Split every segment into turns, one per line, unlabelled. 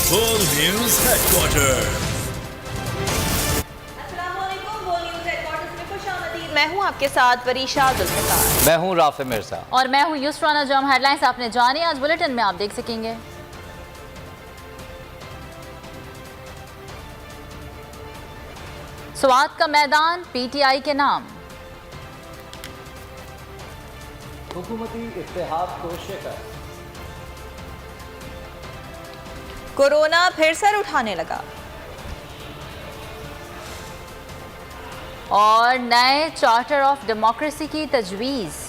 World News Headquarters।
मैं हूं आपके साथ वरीशा जुल्फ़िकार।
मैं हूं राफे मिर्जा
और मैं हूं युसरा नजम। हेडलाइंस आपने जानी, आज बुलेटिन में आप देख सकेंगे। स्वात का मैदान पीटीआई के नाम,
हुकूमती इत्तेहाद को शिकस्त,
कोरोना फिर सर उठाने लगा
और नए चार्टर ऑफ डेमोक्रेसी की तजवीज़।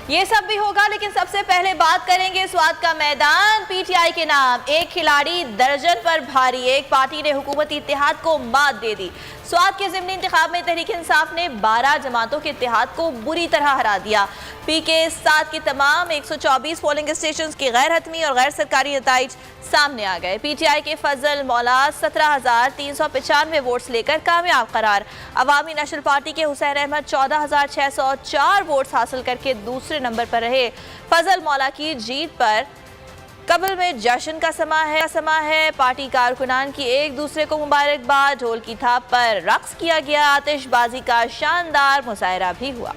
ये सब भी होगा, लेकिन सबसे पहले बात करेंगे स्वात का मैदान पीटीआई के नाम। एक खिलाड़ी दर्जन पर भारी, एक पार्टी ने हुकूमती इत्तेहाद को मात दे दी। स्वात के ज़िमनी इंतखाब में तहरीक इंसाफ ने 12 जमातों के इत्तेहाद को बुरी तरह हरा दिया। पीके 7 के तमाम 124 पोलिंग स्टेशन की गैर हतमी और गैर सरकारी नताइज सामने आ गए। पीटीआई के फजल मौला 17,395 वोट्स लेकर कामयाब करार। अवामी नेशनल पार्टी के हुसैन अहमद 14,604 वोट्स हासिल करके दूसरे नंबर पर रहे। फजल मौला की जीत पर कबल में जश्न का समा है। पार्टी कारकुनान की एक दूसरे को मुबारकबाद, ढोल की थाप पर रक्स किया गया, आतिशबाजी का शानदार मुजाहरा भी हुआ।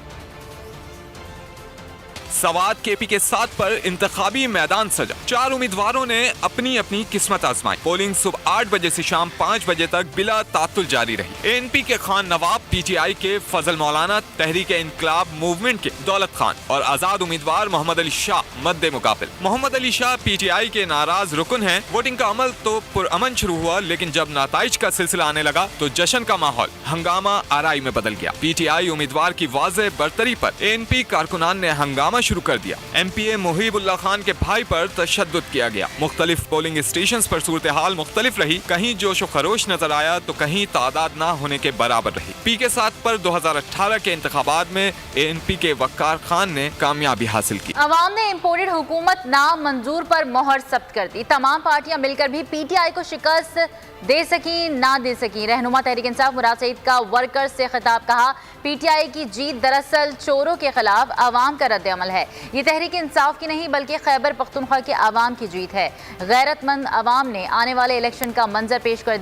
सवात के पीके 7 पर इंतखाबी मैदान सजा। 4 उम्मीदवारों ने अपनी अपनी किस्मत आजमाई। पोलिंग सुबह 8 बजे से शाम 5 बजे तक बिला तातुल जारी रही। एएनपी के खान नवाब, पीटीआई के फजल मौलाना, तहरीक इंकलाब मूवमेंट के दौलत खान और आजाद उम्मीदवार मोहम्मद अली शाह मद्दे मुकाबिल। मोहम्मद अली शाह पीटीआई के नाराज रुकन हैं। वोटिंग का अमल तो पुरअमन शुरू हुआ, लेकिन जब नताइज का सिलसिला आने लगा तो जश्न का माहौल हंगामा आराई में बदल गया। पीटीआई उम्मीदवार की वाज़ेह बरतरी पर एएनपी कारकुनान ने हंगामा शुरू कर दिया। एमपीए मुहीबुल्लाह खान के भाई पर तशद्दुद किया गया। मुख्तलिफ पोलिंग स्टेशंस पर सूरत हाल मुख्तलिफ रही। कहीं जोश व खरोश नजर आया तो कहीं तादाद ना होने के बराबर रही। पीके 7 पर 2018 के इंतखाबात में एएनपी के वक्कार खान ने कामयाबी हासिल की।
अवाम ने इम्पोर्टेड हुकूमत नामंजूर पर मोहर सख्त कर दी। तमाम पार्टियां मिलकर भी पीटीआई को शिकस्त दे सकी ना दे सकी। रहनुमा तहरीक इंसाफ मुराद सईद का वर्कर्स से खिताब, कहा पीटीआई की जीत दरअसल चोरों के खिलाफ अवाम का रद्द अमल है। ये तहरीक इंसाफ की नहीं बल्कि खैबर पख्तूनख्वा के अवाम की जीत है। गैरतमंद अवाम ने आने वाले इलेक्शन का मंजर पेश कर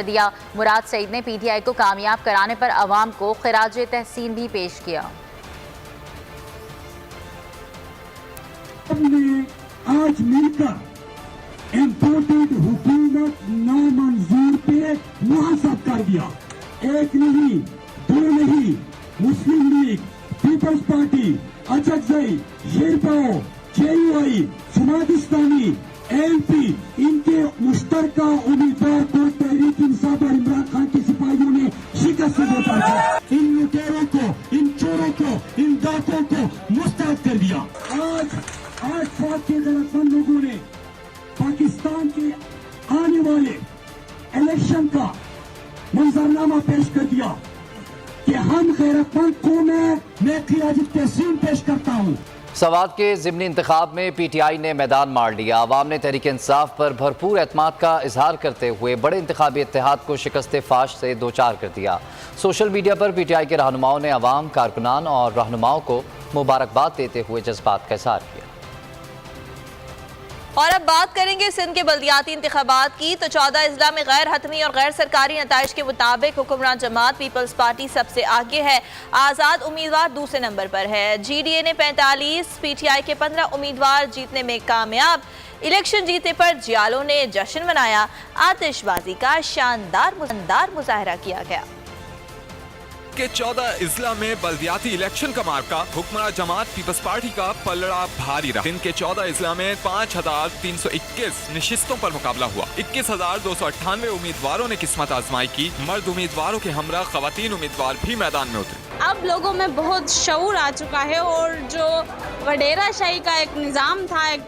दिया। मुराद सईद ने पीटीआई को कामयाब कराने पर अवाम को खिराज तहसीन भी पेश किया।
आज मिलकर इम्पोर्टेड हुकूमत नामंजूर पे मुहसब कर दिया। एक नहीं, दो नहीं, Muslim League, people's party, Achakzai, Sherpao, JUI, Jamaat Islami, ANP, इनके मुश्तरका उम्मीदवार को तहरीक इंसाफ और इमरान खान के सिपाहियों ने शिकस्त से वोट दिया। इन लुटेरों को, इन चोरों को, इन डाकों को मुस्तरद कर दिया। आज स्वात के गैरतमंद लोगों ने पाकिस्तान के आने वाले इलेक्शन का मंजरनामा पेश कर दिया कि हम गैरतमंद कौम है। मैं खिराज तहसीन पेश करता हूँ।
सवात के ज़िमनी इंतखाब में पीटीआई ने मैदान मार लिया। अवाम ने तहरीक इंसाफ पर भरपूर एतमाद का इजहार करते हुए बड़े इंतखाबी इत्तेहाद को शिकस्त फाश से दो-चार कर दिया। सोशल मीडिया पर पीटीआई के रहनुमाओं ने अवाम, कारकुनान और रहनुमाओं को मुबारकबाद देते हुए जज्बात का इजहार किया।
और अब बात करेंगे सिंध के बल्दियाती इंतखाबात की। तो 14 अजला में गैर हतमी और गैर सरकारी नताइज के मुताबिक हुक्मरान जमात पीपल्स पार्टी सबसे आगे है। आज़ाद उम्मीदवार दूसरे नंबर पर है। जीडीए ने 45, पीटीआई के 15 उम्मीदवार जीतने में कामयाब। इलेक्शन जीतने पर जियालों ने जश्न मनाया। आतिशबाजी का शानदार मुजाहरा किया गया।
के 14 इजला में बल्दियाती इलेक्शन का मार्का हुक्मरान जमात पीपल्स पार्टी का पलड़ा भारी रहा। सिंध के 14 इजला में 5,321 नशिस्तों पर मुकाबला हुआ। 21,298 उम्मीदवारों ने किस्मत आजमाई की। मर्द उम्मीदवारों के हमरा खवातीन उम्मीदवार भी मैदान में उतरे।
अब लोगों में बहुत शऊर आ चुका है और जो वडेरा शाही का एक निज़ाम था, एक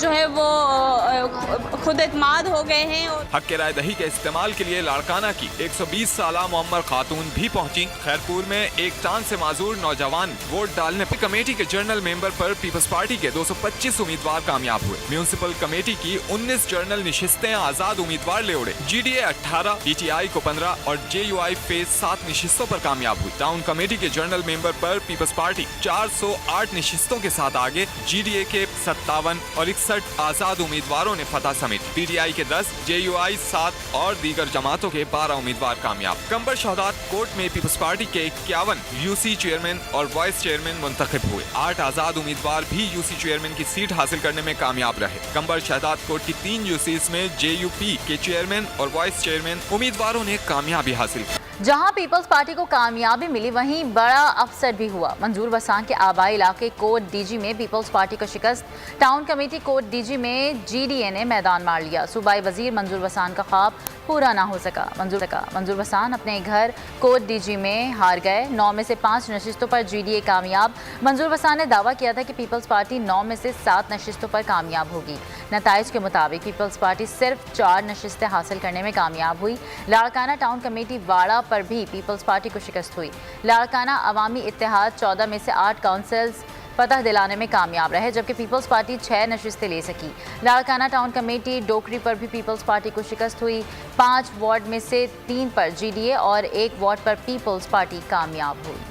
जो है वो खुद एतमाद हो गए हैं। और
हक के राय दही के इस्तेमाल के लिए लाड़काना की 120 साला मोहम्मद खातून भी पहुंची। खैरपुर में एक टांग से माजूर नौजवान वोट डालने पर कमेटी के जनरल मेंबर पर पीपल्स पार्टी के 225 उम्मीदवार कामयाब हुए। म्यूनिसिपल कमेटी की 19 जनरल निशिस्तें आजाद उम्मीदवार ले उड़े। GDA 18, PTI को 15 और JUI फेज 7 निशिस्तों पर कामयाब हुई। टाउन कमेटी के जनरल मेंबर पर पीपल्स पार्टी 408 निशिस्तों के साथ आगे। GDA के 57 और 61 आजाद उम्मीदवारों ने फतह समेट। PTI के 10, JUI 7 और दीगर जमातों के 12 उम्मीदवार कामयाब। कंबर शहदात कोर्ट में पीपल्स पार्टी के 51 UC चेयरमैन और वाइस चेयरमैन मुंतखब हुए। 8 आजाद उम्मीदवार भी UC चेयरमैन की सीट हासिल करने में कामयाब रहे। कंबर शहदात कोर्ट की 3 UCs में JUP के चेयरमैन और वाइस चेयरमैन उम्मीदवारों ने कामयाबी हासिल की।
जहां पीपल्स पार्टी को कामयाबी मिली, वहीं बड़ा अफसर भी हुआ। मंजूर वसान के आबाई इलाके कोट DG में पीपल्स पार्टी को शिकस्त। टाउन कमेटी कोट DG में GDA ने मैदान मार लिया। सूबाई वजीर मंजूर वसान का ख्वाब पूरा ना हो सका। मंजूर वसान अपने घर कोट DG में हार गए। 9 में से 5 नशिस्तों पर GDA कामयाब। मंजूर वसान ने दावा किया था कि पीपल्स पार्टी 9 में से 7 नशिस्तों पर कामयाब होगी। नताइज के मुताबिक पीपल्स पार्टी सिर्फ 4 नशिस्तें हासिल करने में कामयाब हुई। लाड़काना टाउन कमेटी वाड़ा पर भी पीपल्स पार्टी को शिकस्त हुई। लाड़काना अवामी इत्तेहाद 14 में से 8 काउंसिल्स फतह दिलाने में कामयाब रहे, जबकि पीपल्स पार्टी 6 नशिस्तें ले सकी। लाड़काना टाउन कमेटी डोकरी पर भी पीपल्स पार्टी को शिकस्त हुई। 5 वार्ड में से 3 पर GDA और 1 वार्ड पर पीपल्स पार्टी कामयाब हुई।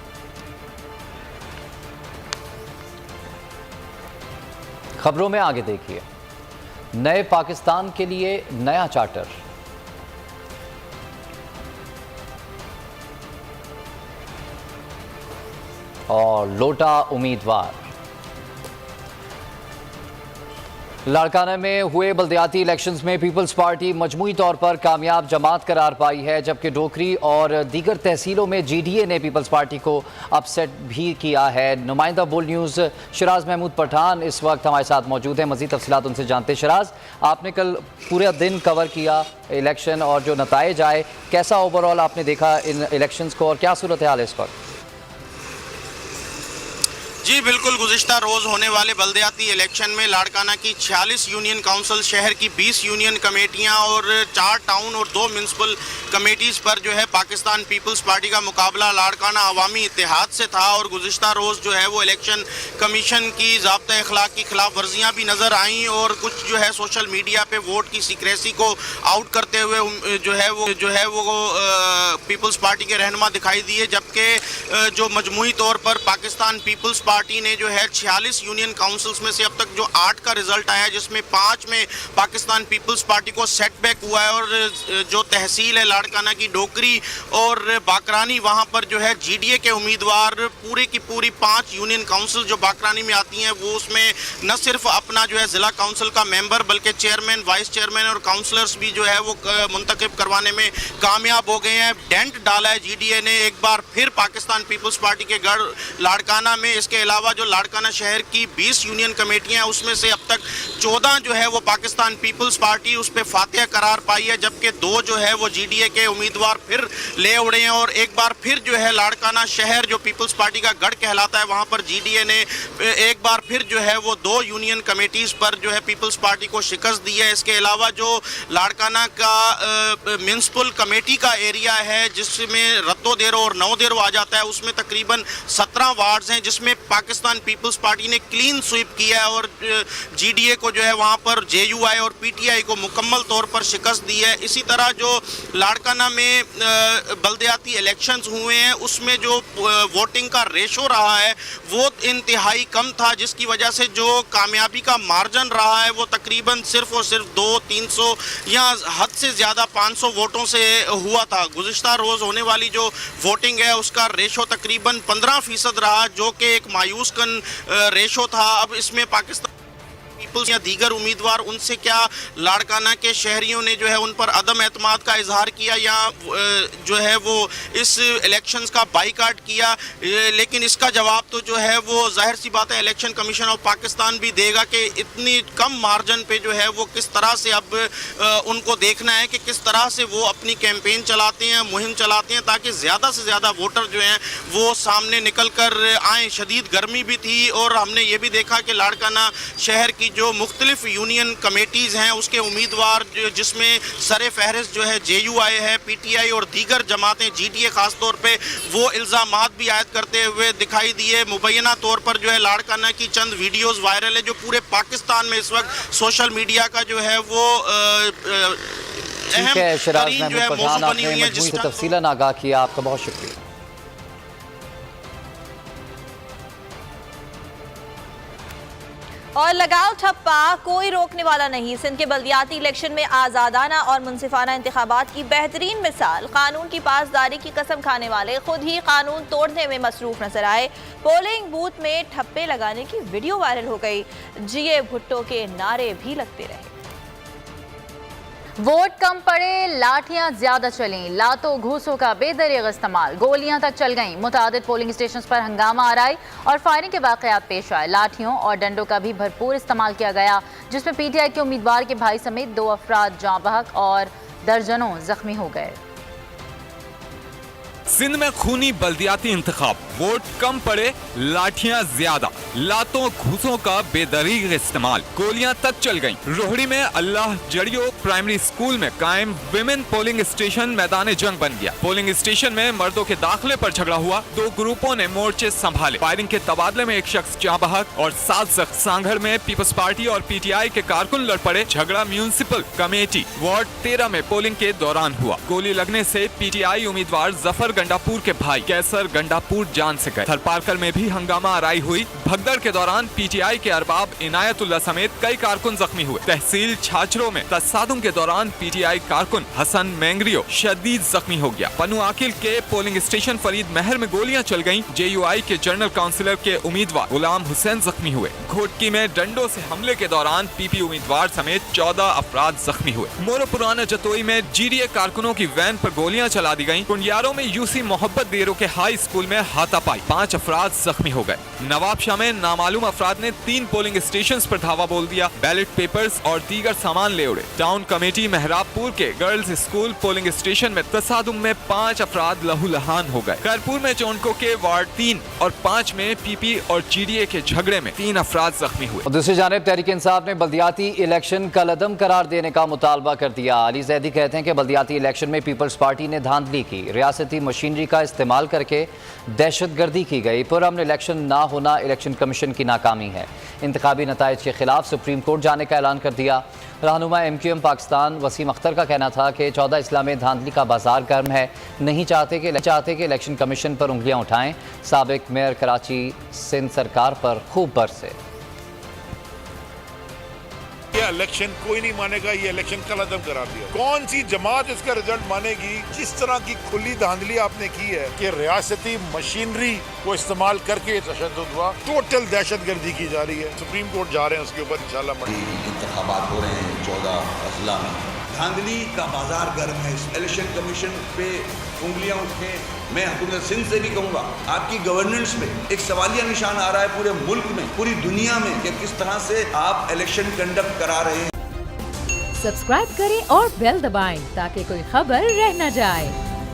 खबरों में आगे देखिए, नए पाकिस्तान के लिए नया चार्टर। और लोटा उम्मीदवार। लाड़काना में हुए बल्दियाती इलेक्शंस में पीपल्स पार्टी मजमूई तौर पर कामयाब जमात करार पाई है, जबकि डोकरी और दीगर तहसीलों में GDA ने पीपल्स पार्टी को अपसेट भी किया है। नुमाइंदा बोल न्यूज़ शराज महमूद पठान इस वक्त हमारे साथ मौजूद हैं। मज़ीद तफसीलात उनसे जानते हैं। शराज, आपने कल पूरा दिन कवर किया इलेक्शन और जो नताइज आए, कैसा ओवरऑल आपने देखा इन इलेक्शंस को और क्या सूरत हाल है इस वक्त?
जी बिल्कुल, गुज़िश्ता रोज़ होने वाले बल्दियाती इलेक्शन में लाड़काना की 46 यूनियन काउंसिल, शहर की 20 यूनियन कमेटियां और 4 टाउन और 2 म्यूनसिपल कमेटीज़ पर जो है पाकिस्तान पीपल्स पार्टी का मुकाबला लाड़काना अवामी इत्तेहाद से था। और गुज़िश्ता रोज़ जो है वो इलेक्शन कमीशन की ज़ाब्ता अखलाक की खिलाफ वर्जियाँ भी नज़र आईं और कुछ जो है सोशल मीडिया पे वोट की सीक्रेसी को आउट करते हुए जो है वो पीपल्स पार्टी के रहनुमा दिखाई दिए, जबकि जो मजमूई तौर पर पाकिस्तान पीपल्स पार्टी ने जो है 46 यूनियन काउंसिल्स में से अब तक जो 8 का रिजल्ट आया, जिसमें 5 में पाकिस्तान पीपल्स पार्टी को सेटबैक हुआ है। और जो तहसील है लाड़काना की डोकरी और बाकरानी, वहां पर जो है GDA के उम्मीदवार पूरी की पूरी 5 यूनियन काउंसिल जो बाकरानी में आती हैं वो उसमें न सिर्फ अपना जो है ज़िला काउंसिल का मेंबर बल्कि चेयरमैन, वाइस चेयरमैन और काउंसलर्स भी जो है वो मुंतखब करवाने में कामयाब हो गए हैं। डेंट डाला है GDA ने एक बार फिर पाकिस्तान पीपल्स पार्टी के गढ़ लाड़काना में। इसके अलावा जो लाड़काना शहर की 20 यूनियन कमेटियां, उसमें से अब तक 14 जो है वो पाकिस्तान पीपल्स पार्टी उस पर फातिहा करार पाई है, जबकि 2 जो है वो GDA के उम्मीदवार फिर ले उड़े हैं। और एक बार फिर जो है लाड़काना शहर जो पीपल्स पार्टी का गढ़ कहलाता है, वहां पर GDA ने एक बार फिर जो है वो 2 यूनियन कमेटीज़ पर जो है पीपल्स पार्टी को शिकस्त दी है। इसके अलावा जो लाड़काना का म्यूनसिपल कमेटी का एरिया है जिसमें रद्दो-देरो और नौ-देरो आ जाता है, उसमें तकरीबन 17 वार्ड्स हैं जिसमें पाकिस्तान पीपल्स पार्टी ने क्लीन स्वीप किया है और GDA को जो है वहां पर JUI और PTI को मुकम्मल तौर पर शिकस्त दी है। इसी तरह जो लाड़काना में बल्दियाती इलेक्शंस हुए हैं उसमें जो वोटिंग का रेशो रहा है वो इंतहाई कम था, जिसकी वजह से जो कामयाबी का मार्जिन रहा है वो तकरीबन सिर्फ और सिर्फ 200-300 या हद से ज़्यादा 500 वोटों से हुआ था। गुज़िश्ता रोज़ होने वाली जो वोटिंग है उसका रेशो तकरीबन 15% रहा, जो कि एक मायूस कन रेशो था। अब इसमें पाकिस्तान पीपल्स या दीगर उम्मीदवार, उनसे क्या लाड़काना के शहरियों ने जो है उन पर अदम एतमाद का इजहार किया या जो है वो इस इलेक्शंस का बाइकाट किया, लेकिन इसका जवाब तो जो है वो जाहिर सी बात है इलेक्शन कमीशन ऑफ पाकिस्तान भी देगा कि इतनी कम मार्जिन पे जो है वो किस तरह से अब उनको देखना है कि किस तरह से वो अपनी कैंपेन चलाते हैं, मुहिम चलाते हैं, ताकि ज़्यादा से ज़्यादा वोटर जो हैं वो सामने निकल कर आएँ। शदीद गर्मी भी थी और हमने ये भी देखा कि लाड़काना शहर की जो मुख्तलिफ यूनियन कमेटीज़ हैं उसके उम्मीदवार जिसमें सर फहरिस्त जो है JUI है, PTI और दीगर जमातें GDA ख़ास तौर पे वो इल्ज़ामात भी आयद करते हुए दिखाई दिए। मुबैना तौर पर जो है लाड़काना की चंद वीडियोज़ वायरल है जो पूरे पाकिस्तान में इस वक्त सोशल मीडिया का जो है वो
ठीक है शराज महमूद पठान, आपने मजमूई से तफसीलन आगाह किया, आपका बहुत शुक्रिया।
और लगाओ ठप्पा, कोई रोकने वाला नहीं। सिंध के बल्दियाती इलेक्शन में आज़ादाना और मुनसिफाना इंतखाबात की बेहतरीन मिसाल। कानून की पासदारी की कसम खाने वाले खुद ही कानून तोड़ने में मसरूफ नजर आए। पोलिंग बूथ में ठप्पे लगाने की वीडियो वायरल हो गई। GA भुट्टो के नारे भी लगते रहे।
वोट कम पड़े, लाठियां ज्यादा चलीं, लातों घूसों का बेदरिग इस्तेमाल, गोलियां तक चल गईं। मुतादिद पोलिंग स्टेशन पर हंगामा आराई और फायरिंग के वाकयात पेश आए। लाठियों और डंडों का भी भरपूर इस्तेमाल किया गया, जिसमें PTI के उम्मीदवार के भाई समेत 2 अफराद जाँ बहक और दर्जनों जख्मी हो गए।
सिंध में खूनी बल्दियाती इंतखाब, वोट कम पड़े, लाठियां ज्यादा, लातों घूसों का बेदरीग इस्तेमाल, गोलियां तक चल गईं। रोहड़ी में अल्लाह जड़ियो प्राइमरी स्कूल में कायम विमेन पोलिंग स्टेशन मैदान जंग बन गया। पोलिंग स्टेशन में मर्दों के दाखिले पर झगड़ा हुआ, 2 ग्रुपों ने मोर्चे संभाले। फायरिंग के तबादले में एक शख्स जाँ बहक और 7 शख्स सांघर में पीपल्स पार्टी और PTI के कारकुन लड़ पड़े। झगड़ा म्यूनिसिपल कमेटी वार्ड 13 में पोलिंग के दौरान हुआ। गोली लगने से PTI उम्मीदवार जफर गंडापुर के भाई कैसर गंडापुर जान से गए। थरपारकर में भी हंगामा आराई हुई। भगदड़ के दौरान PTI के अरबाब इनायतुल्लाह समेत कई कारकुन जख्मी हुए। तहसील छाछरों में तसादुम के दौरान PTI कारकुन हसन मैंगरियो शदीद जख्मी हो गया। पन्नू आकिल के पोलिंग स्टेशन फरीद महर में गोलियां चल गईं। JUI के जनरल काउंसिलर के उम्मीदवार गुलाम हुसैन जख्मी हुए। घोटकी में डंडों से हमले के दौरान PP उम्मीदवार समेत 14 अफराद जख्मी हुए। मोरो पुराना जतोई में GDA कारकुनों की वैन पर गोलियां चला दी गयी। कुंडियारों में UC मोहब्बत देरों के हाई स्कूल में हाथापाई, 5 अफराद जख्मी हो गए। नवाबशाह में नामालूम अफराद ने 3 पोलिंग स्टेशंस पर धावा बोल दिया। बैलेट पेपर्स और दीगर सामान ले उड़े। टाउन कमेटी मेहराबपुर के गर्ल्स स्कूल पोलिंग स्टेशन में तसादुम में 5 अफराद लहूलुहान हो गए। करपुर में चौनको के वार्ड 3 और 5 में PP और GDA के झगड़े में 3 अफराद जख्मी हुए।
दूसरी जानिब तहरीक इंसाफ ने बल्दियाती इलेक्शन कलअदम करार देने का मुतालबा कर दिया। अली जैदी कहते हैं कि बल्दियाती इलेक्शन में पीपल्स पार्टी ने धांधली की, रियासती मशीनरी का इस्तेमाल करके दहशतगर्दी की गई। पुरअमन इलेक्शन ना होना इलेक्शन कमीशन की नाकामी है। इंतखाबी नताइज के खिलाफ सुप्रीम कोर्ट जाने का ऐलान कर दिया। रहनुमा MQM पाकिस्तान वसीम अख्तर का कहना था कि 14 इस्ला में धांधली का बाजार गर्म है, नहीं चाहते कि इलेक्शन कमीशन पर उंगलियां उठाएं। साबिक मेयर कराची सिंध सरकार पर खूब बरसे।
ये इलेक्शन कोई नहीं मानेगा, ये इलेक्शन कलअदम करार दिया। कौन सी जमात इसका रिजल्ट मानेगी? जिस तरह की खुली धांधली आपने की है कि रियासती मशीनरी को इस्तेमाल करके तशद्दुद हुआ, टोटल दहशतगर्दी की जा रही है। सुप्रीम कोर्ट जा रहे हैं उसके ऊपर इंशाल्लाह।
इंतखाबात हो रहे हैं 14 अजला में, धांधली का बाजार गर्म है। इलेक्शन कमीशन पे उंगलियां उठे। मैं हुकूमत सिंध से भी कहूँगा, आपकी गवर्नेंस में एक सवालिया निशान आ रहा है पूरे मुल्क में, पूरी दुनिया में, कि किस तरह से आप इलेक्शन कंडक्ट करा रहे हैं।
सब्सक्राइब करें और बेल दबाएं ताकि कोई खबर रह न जाए।